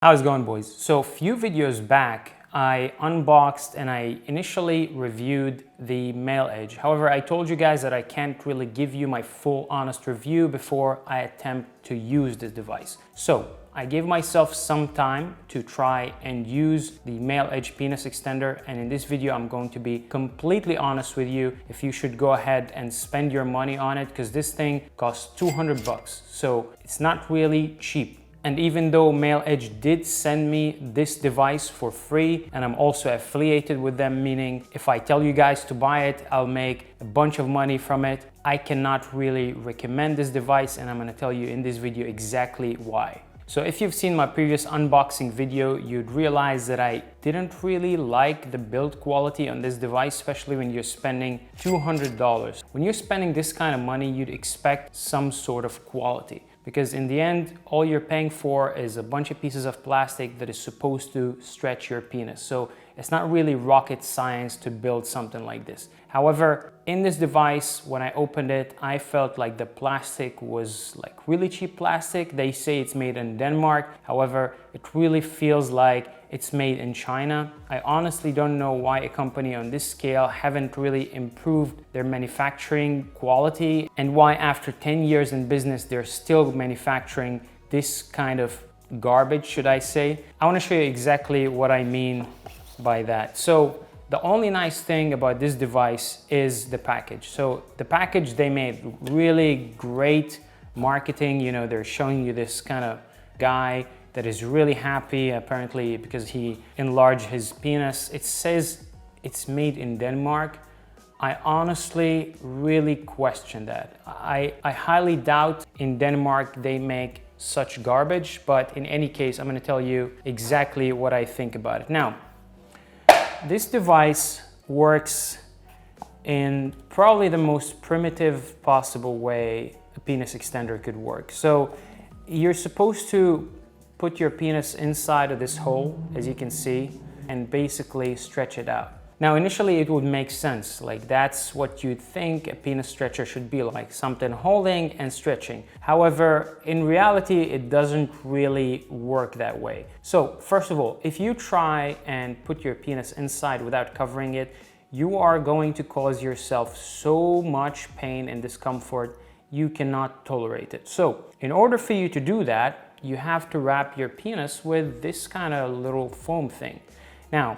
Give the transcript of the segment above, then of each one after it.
How's it going, boys? So a few videos back, I unboxed and I initially reviewed the MaleEdge. However, I told you guys that I can't really give you my full honest review before I attempt to use this device. So I gave myself some time to try and use the MaleEdge penis extender, and in this video I'm going to be completely honest with you if you should go ahead and spend your money on it, because this thing costs 200 bucks. So it's not really cheap. And even though MaleEdge did send me this device for free, and I'm also affiliated with them, meaning if I tell you guys to buy it, I'll make a bunch of money from it, I cannot really recommend this device, and I'm going to tell you in this video exactly why. So if you've seen my previous unboxing video, you'd realize that I didn't really like the build quality on this device, especially when you're spending $200. When you're spending this kind of money, you'd expect some sort of quality. Because in the end, all you're paying for is a bunch of pieces of plastic that is supposed to stretch your penis. So it's not really rocket science to build something like this. However, in this device, when I opened it, I felt like the plastic was like really cheap plastic. They say it's made in Denmark. However, it really feels like it's made in China. I honestly don't know why a company on this scale haven't really improved their manufacturing quality, and why after 10 years in business, they're still manufacturing this kind of garbage, should I say. I want to show you exactly what I mean by that. So the only nice thing about this device is the package. So the package, they made really great marketing. You know, they're showing you this kind of guy that is really happy, apparently, because he enlarged his penis. It says it's made in Denmark. I honestly really question that. I highly doubt in Denmark they make such garbage, but in any case, I'm gonna tell you exactly what I think about it. Now, this device works in probably the most primitive possible way a penis extender could work. So you're supposed to put your penis inside of this hole, as you can see, and basically stretch it out. Now, initially it would make sense, like that's what you'd think a penis stretcher should be like, something holding and stretching. However, in reality, it doesn't really work that way. So first of all, if you try and put your penis inside without covering it, you are going to cause yourself so much pain and discomfort, you cannot tolerate it. So in order for you to do that, you have to wrap your penis with this kind of little foam thing. Now,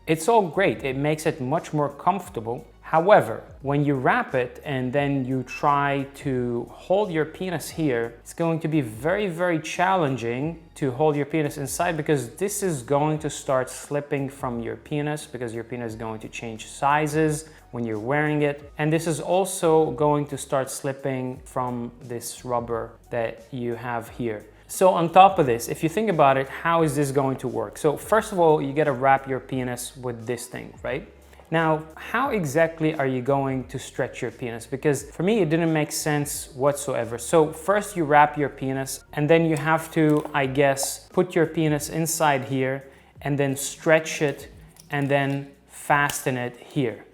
it's all great, it makes it much more comfortable. However, when you wrap it and then you try to hold your penis here, it's going to be very, very challenging to hold your penis inside, because this is going to start slipping from your penis, because your penis is going to change sizes when you're wearing it. And this is also going to start slipping from this rubber that you have here. So on top of this, if you think about it, how is this going to work? So first of all, you gotta wrap your penis with this thing, right? Now, how exactly are you going to stretch your penis? Because for me, it didn't make sense whatsoever. So first you wrap your penis, and then you have to, I guess, put your penis inside here and then stretch it and then fasten it here.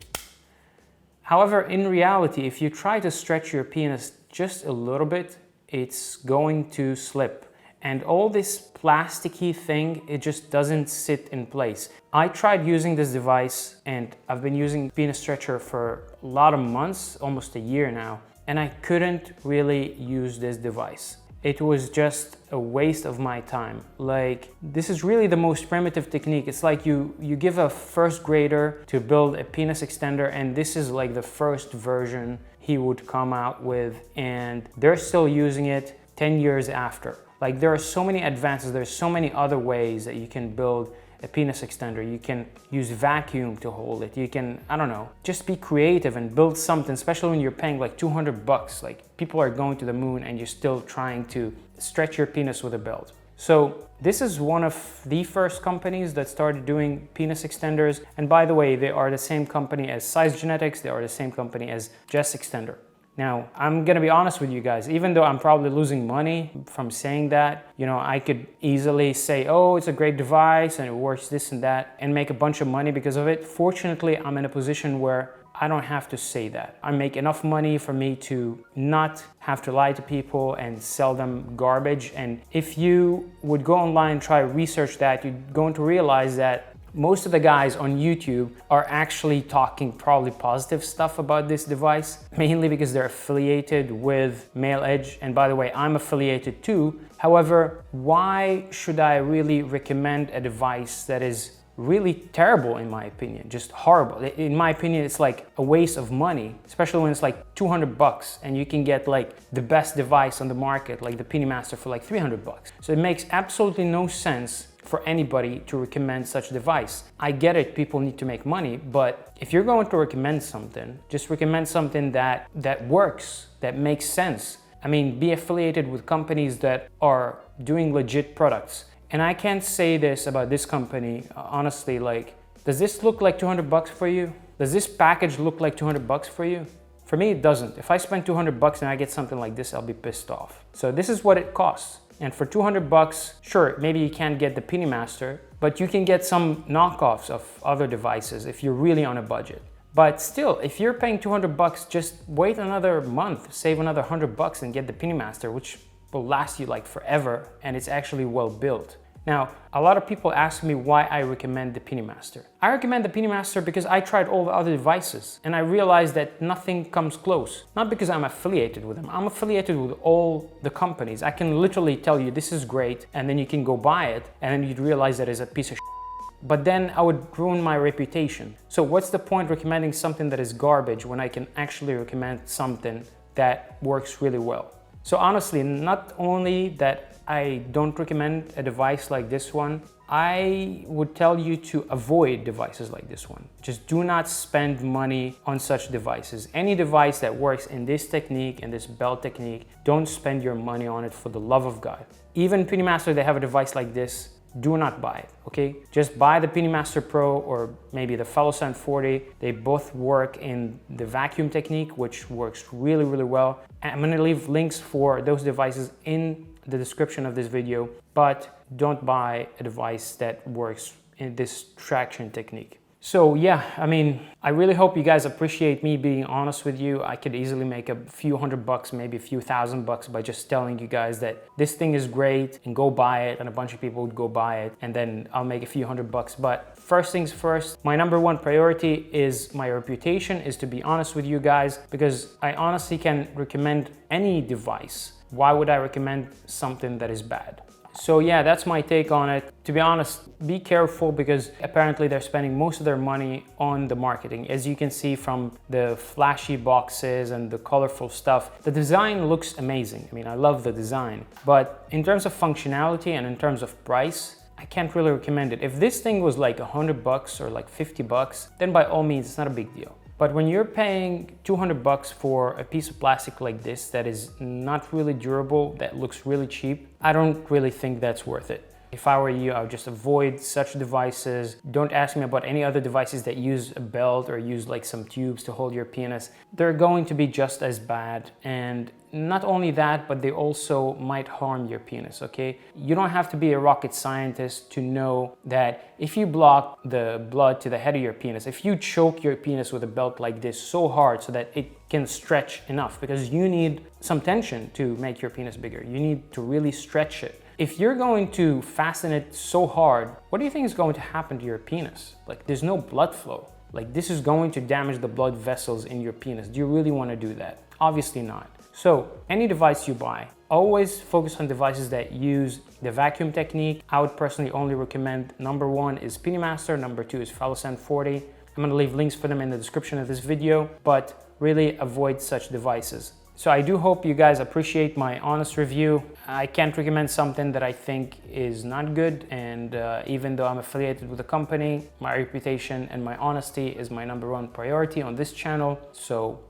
However, in reality, if you try to stretch your penis just a little bit, it's going to slip. And all this plasticky thing, it just doesn't sit in place. I tried using this device, and I've been using penis stretcher for a lot of months, almost a year now, and I couldn't really use this device. It was just a waste of my time. Like, this is really the most primitive technique. It's like you give a first grader to build a penis extender, and this is like the first version he would come out with, and they're still using it 10 years after. Like, there are so many advances, there's so many other ways that you can build a penis extender. You can use vacuum to hold it. You can, I don't know, just be creative and build something, especially when you're paying like 200 bucks. Like, people are going to the moon and you're still trying to stretch your penis with a belt. So this is one of the first companies that started doing penis extenders. And by the way, they are the same company as Size Genetics. They are the same company as Jess Extender. Now, I'm gonna be honest with you guys, even though I'm probably losing money from saying that, you know, I could easily say, oh, it's a great device and it works this and that, and make a bunch of money because of it. Fortunately, I'm in a position where I don't have to say that. I make enough money for me to not have to lie to people and sell them garbage. And if you would go online and try to research that, you're going to realize that most of the guys on YouTube are actually talking probably positive stuff about this device, mainly because they're affiliated with MaleEdge. And by the way, I'm affiliated too. However, why should I really recommend a device that is really terrible in my opinion, just horrible? In my opinion, it's like a waste of money, especially when it's like 200 bucks and you can get like the best device on the market, like the PiniMaster, for like 300 bucks. So it makes absolutely no sense for anybody to recommend such a device. I get it, people need to make money, but if you're going to recommend something, just recommend something that works, that makes sense. I mean, be affiliated with companies that are doing legit products. And I can't say this about this company, honestly, like, does this look like 200 bucks for you? Does this package look like 200 bucks for you? For me, it doesn't. If I spend 200 bucks and I get something like this, I'll be pissed off. So this is what it costs. And for 200 bucks, sure, maybe you can't get the PiniMaster, but you can get some knockoffs of other devices if you're really on a budget. But still, if you're paying 200 bucks, just wait another month, save another 100 bucks and get the PiniMaster, which will last you like forever, and it's actually well built. Now, a lot of people ask me why I recommend the PiniMaster. I recommend the PiniMaster because I tried all the other devices and I realized that nothing comes close. Not because I'm affiliated with them. I'm affiliated with all the companies. I can literally tell you this is great and then you can go buy it and then you'd realize that it's a piece of shit. But then I would ruin my reputation. So what's the point recommending something that is garbage when I can actually recommend something that works really well? So honestly, not only that I don't recommend a device like this one, I would tell you to avoid devices like this one. Just do not spend money on such devices. Any device that works in this technique, in this belt technique, don't spend your money on it for the love of God. Even PiniMaster, they have a device like this. Do not buy it, okay? Just buy the PiniMaster Pro or maybe the phalogenic 40. They both work in the vacuum technique, which works really, really well. I'm gonna leave links for those devices in the description of this video, but don't buy a device that works in this traction technique. So yeah, I mean, I really hope you guys appreciate me being honest with you. I could easily make a few hundred bucks, maybe a few thousand bucks by just telling you guys that this thing is great and go buy it, and a bunch of people would go buy it, and then I'll make a few hundred bucks. But first things first, my number one priority is my reputation, is to be honest with you guys, because I honestly can recommend any device. Why would I recommend something that is bad? So yeah, that's my take on it. To be honest, be careful because apparently they're spending most of their money on the marketing. As you can see from the flashy boxes and the colorful stuff, the design looks amazing. I mean, I love the design, but in terms of functionality and in terms of price, I can't really recommend it. If this thing was like 100 bucks or like 50 bucks, then by all means, it's not a big deal. But when you're paying 200 bucks for a piece of plastic like this that is not really durable, that looks really cheap, I don't really think that's worth it. If I were you, I would just avoid such devices. Don't ask me about any other devices that use a belt or use like some tubes to hold your penis. They're going to be just as bad. And not only that, but they also might harm your penis, okay? You don't have to be a rocket scientist to know that if you block the blood to the head of your penis, if you choke your penis with a belt like this so hard so that it can stretch enough, because you need some tension to make your penis bigger. You need to really stretch it. If you're going to fasten it so hard, what do you think is going to happen to your penis? Like, there's no blood flow. Like, this is going to damage the blood vessels in your penis. Do you really want to do that? Obviously not. So, any device you buy, always focus on devices that use the vacuum technique. I would personally only recommend number one is PiniMaster, number two is phalogenic 40. I'm going to leave links for them in the description of this video, but really avoid such devices. So I do hope you guys appreciate my honest review. I can't recommend something that I think is not good, and even though I'm affiliated with the company, my reputation and my honesty is my number one priority on this channel. So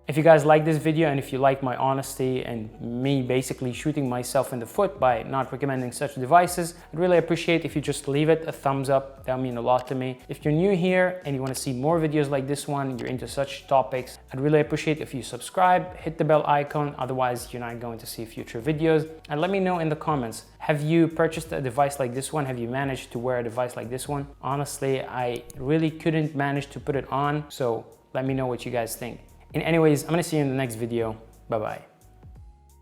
if you guys like this video and if you like my honesty and me basically shooting myself in the foot by not recommending such devices, I'd really appreciate if you just leave it a thumbs up. That would mean a lot to me. If you're new here and you want to see more videos like this one, you're into such topics, I'd really appreciate if you subscribe, hit the bell icon, otherwise you're not going to see future videos. And let me know in the comments, have you purchased a device like this one? Have you managed to wear a device like this one? Honestly, I really couldn't manage to put it on, so Let me know what you guys think. And anyways, I'm gonna see you in the next video. Bye-bye.